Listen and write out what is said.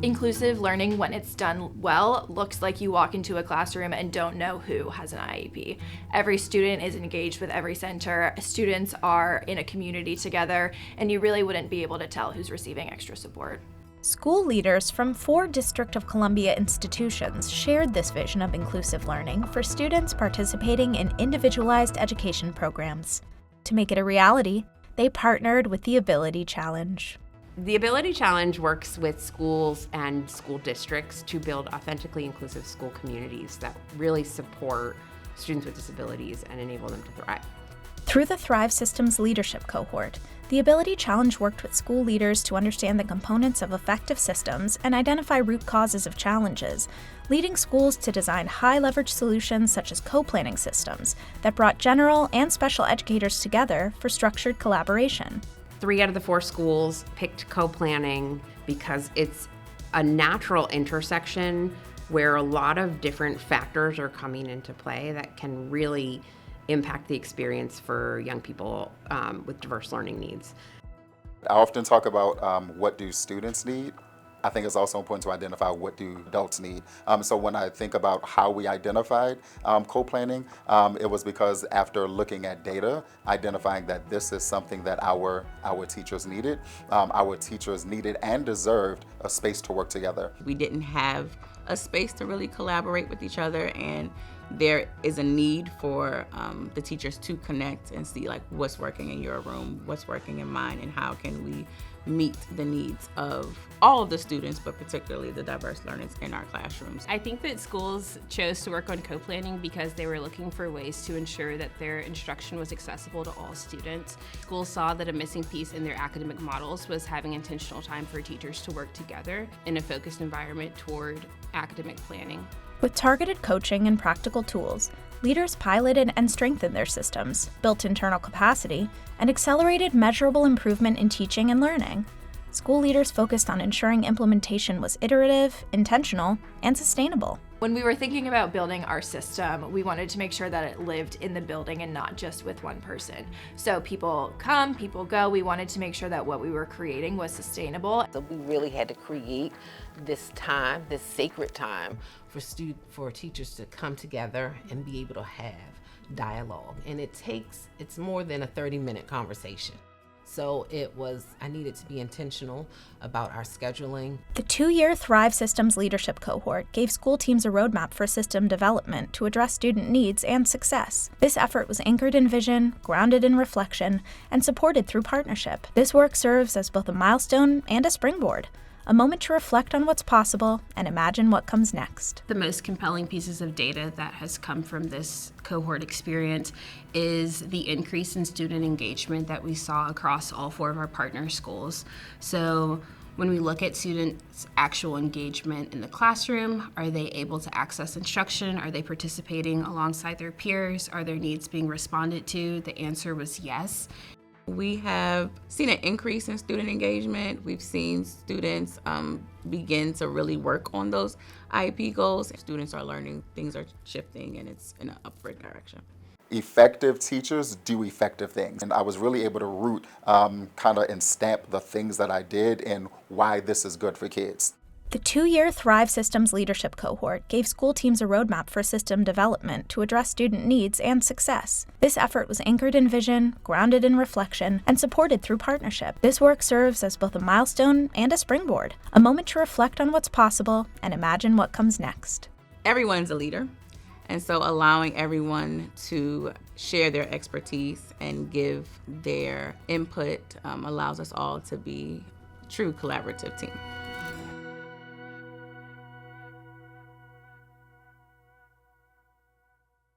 Inclusive learning, when it's done well, looks like you walk into a classroom and don't know who has an IEP. Every student is engaged with every center. Students are in a community together, and you really wouldn't be able to tell who's receiving extra support. School leaders from 4 District of Columbia institutions shared this vision of inclusive learning for students participating in individualized education programs. To make it a reality, they partnered with the Ability Challenge. The Ability Challenge works with schools and school districts to build authentically inclusive school communities that really support students with disabilities and enable them to thrive. Through the Thrive Systems Leadership Cohort, the Ability Challenge worked with school leaders to understand the components of effective systems and identify root causes of challenges, leading schools to design high-leverage solutions such as co-planning systems that brought general and special educators together for structured collaboration. 3 out of the 4 schools picked co-planning because it's a natural intersection where a lot of different factors are coming into play that can really impact the experience for young people with diverse learning needs. I often talk about what do students need. I think it's also important to identify what do adults need. So when I think about how we identified co-planning, it was because after looking at data, identifying that this is something that our teachers needed. Our teachers needed and deserved a space to work together. We didn't have a space to really collaborate with each other, and there is a need for the teachers to connect and see like what's working in your room, what's working in mine, and how can we meet the needs of all of the students, but particularly the diverse learners in our classrooms. I think that schools chose to work on co-planning because they were looking for ways to ensure that their instruction was accessible to all students. Schools saw that a missing piece in their academic models was having intentional time for teachers to work together in a focused environment toward academic planning. With targeted coaching and practical tools, leaders piloted and strengthened their systems, built internal capacity, and accelerated measurable improvement in teaching and learning. School leaders focused on ensuring implementation was iterative, intentional, and sustainable. When we were thinking about building our system, we wanted to make sure that it lived in the building and not just with one person. So people come, people go. We wanted to make sure that what we were creating was sustainable. So we really had to create this time, this sacred time for teachers to come together and be able to have dialogue. And it's more than a 30-minute conversation. So I needed to be intentional about our scheduling. The 2-year Thrive Systems Leadership Cohort gave school teams a roadmap for system development to address student needs and success. This effort was anchored in vision, grounded in reflection, and supported through partnership. This work serves as both a milestone and a springboard, a moment to reflect on what's possible and imagine what comes next. The most compelling pieces of data that has come from this cohort experience is the increase in student engagement that we saw across all 4 of our partner schools. So when we look at students' actual engagement in the classroom, are they able to access instruction? Are they participating alongside their peers? Are their needs being responded to? The answer was yes. We have seen an increase in student engagement. We've seen students begin to really work on those IEP goals. Students are learning, things are shifting, and it's in an upward direction. Effective teachers do effective things. And I was really able to root and stamp the things that I did and why this is good for kids. The 2-year Thrive Systems Leadership Cohort gave school teams a roadmap for system development to address student needs and success. This effort was anchored in vision, grounded in reflection, and supported through partnership. This work serves as both a milestone and a springboard, a moment to reflect on what's possible and imagine what comes next. Everyone's a leader, and so allowing everyone to share their expertise and give their input allows us all to be a true collaborative team.